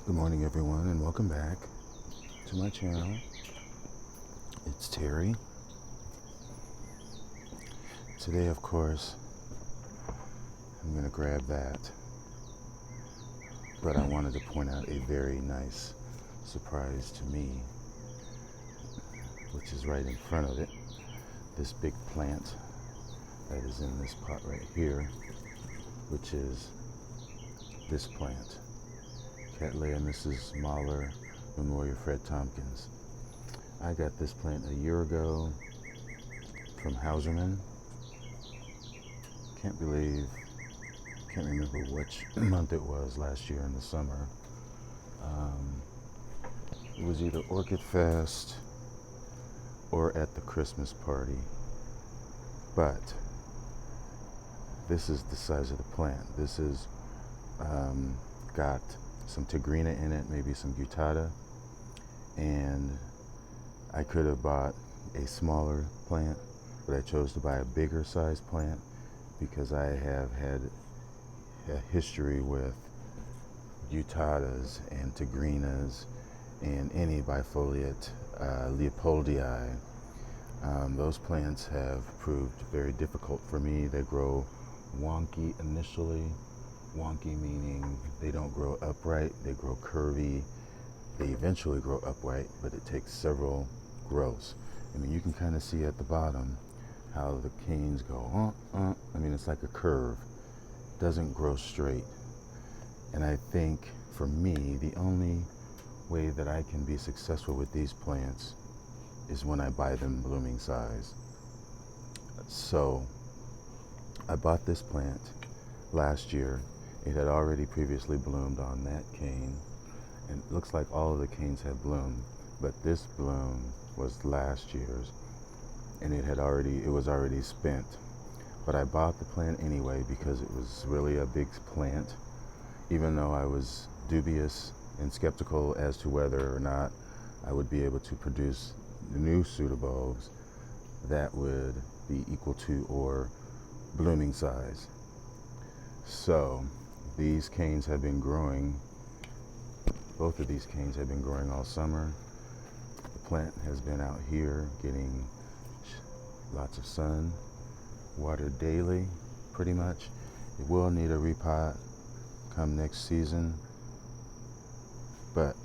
Good morning, everyone, and welcome back to my channel. It's Terry. Today, of course, I'm going to grab that, but I wanted to point out a very nice surprise to me, which is right in front of it. This big plant that is in this pot right here, which is this plant. Cattleya Mrs. Mahler Memorial Fred Tompkins. I got this plant a year ago from Hauserman. Can't remember which month it was last year in the summer. It was either Orchid Fest or at the Christmas party. But this is the size of the plant. This is got some Tigrina in it, maybe some Guttata, and I could have bought a smaller plant, but I chose to buy a bigger size plant because I have had a history with Guttatas and Tigrinas and any bifoliate Leopoldii. Those plants have proved very difficult for me. They grow wonky initially. Wonky meaning they don't grow upright, they grow curvy. They eventually grow upright, but it takes several growths. I mean, you can kind of see at the bottom how the canes go, I mean, it's like a curve. It doesn't grow straight. And I think, for me, the only way that I can be successful with these plants is when I buy them blooming size. So, I bought this plant last year. It had already previously bloomed on that cane, and it looks like all of the canes have bloomed, but this bloom was last year's, and it was already spent. But I bought the plant anyway because it was really a big plant, even though I was dubious and skeptical as to whether or not I would be able to produce new pseudobulbs that would be equal to or blooming size. So these canes have been growing, both of these canes have been growing all summer. The plant has been out here getting lots of sun, watered daily, pretty much. It will need a repot come next season. But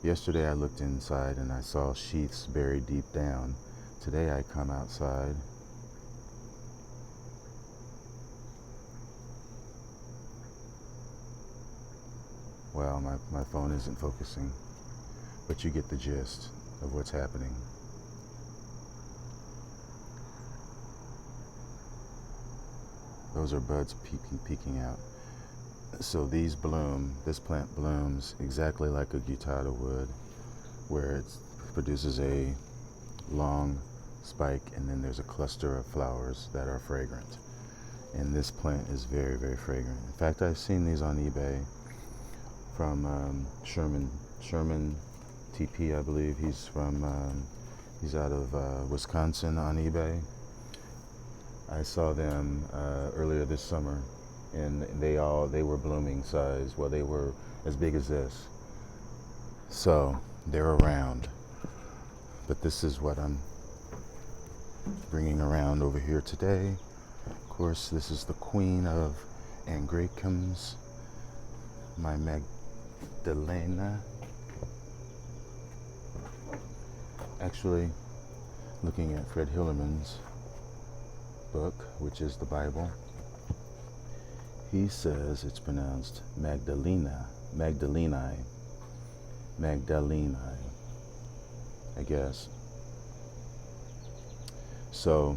yesterday I looked inside and I saw sheaths buried deep down. Today I come outside. Well, my phone isn't focusing, but you get the gist of what's happening. Those are buds peeking out. So this plant blooms exactly like a Guttata would, where it produces a long spike and then there's a cluster of flowers that are fragrant. And this plant is very, very fragrant. In fact, I've seen these on eBay from Sherman TP, I believe. He's out of Wisconsin on eBay. I saw them earlier this summer, and they were blooming size. Well, they were as big as this. So they're around. But this is what I'm bringing around over here today. Of course, this is the queen of Angraecums, my Magdalena. Actually, looking at Fred Hillerman's book, which is the Bible, he says it's pronounced Magdaleni, I guess. So,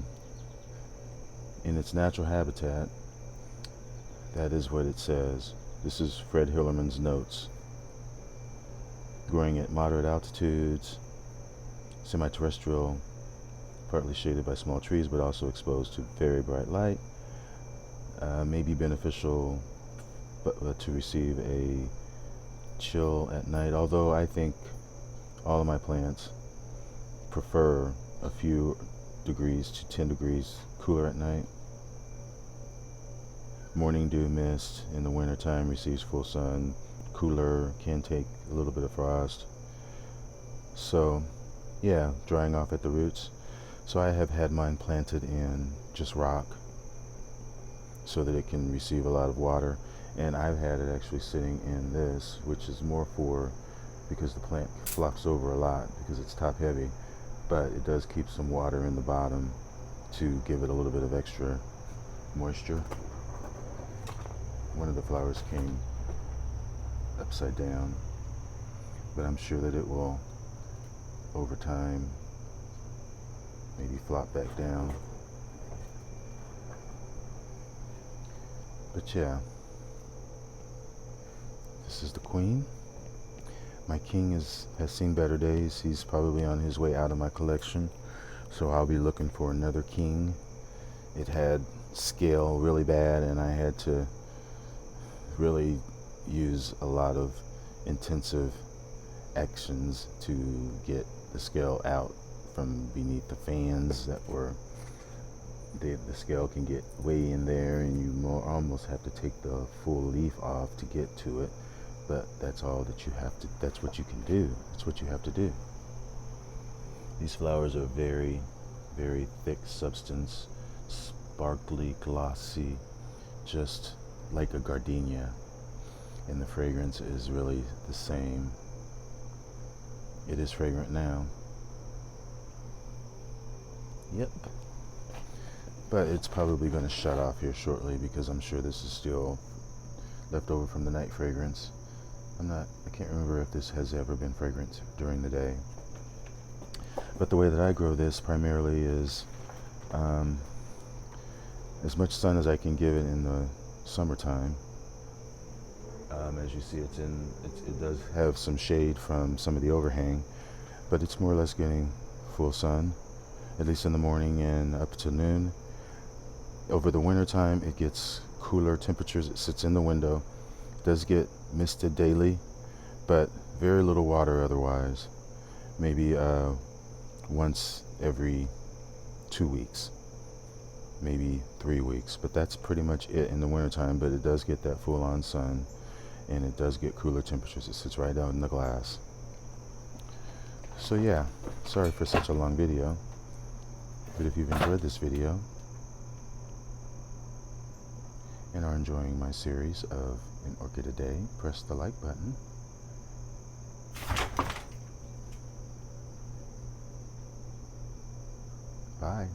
in its natural habitat, that is what it says. This is Fred Hillerman's notes. Growing at moderate altitudes, semi-terrestrial, partly shaded by small trees, but also exposed to very bright light. May be beneficial to receive a chill at night, although I think all of my plants prefer a few degrees to 10 degrees cooler at night. Morning dew mist in the wintertime receives full sun, cooler, can take a little bit of frost. So yeah, drying off at the roots. So I have had mine planted in just rock so that it can receive a lot of water, and I've had it actually sitting in this, which is more for because the plant flops over a lot because it's top heavy, but it does keep some water in the bottom to give it a little bit of extra moisture. One of the flowers came upside down, but I'm sure that it will over time maybe flop back down. But yeah, this is the queen. My king has seen better days. He's probably on his way out of my collection, so I'll be looking for another king. It had scale really bad, and I had to really use a lot of intensive actions to get the scale out from beneath the fans that were the scale can get way in there, and you almost have to take the full leaf off to get to it. But that's all that you have to, that's what you can do. That's what you have to do. These flowers are very, very thick substance, sparkly, glossy, just like a gardenia. And the fragrance is really the same. It is fragrant now. Yep. But it's probably going to shut off here shortly because I'm sure this is still left over from the night fragrance. I can't remember if this has ever been fragrant during the day. But the way that I grow this primarily is as much sun as I can give it in the summertime. As you see, it does have some shade from some of the overhang, but it's more or less getting full sun, at least in the morning and up to noon. Over the winter time, it gets cooler temperatures. It sits in the window. It does get misted daily, but very little water otherwise. Maybe once every 2 weeks, maybe 3 weeks, but that's pretty much it in the wintertime. But it does get that full-on sun, and it does get cooler temperatures. It sits right out in the glass. So yeah, sorry for such a long video, but if you've enjoyed this video and are enjoying my series of An Orchid a Day, press the like button. Bye.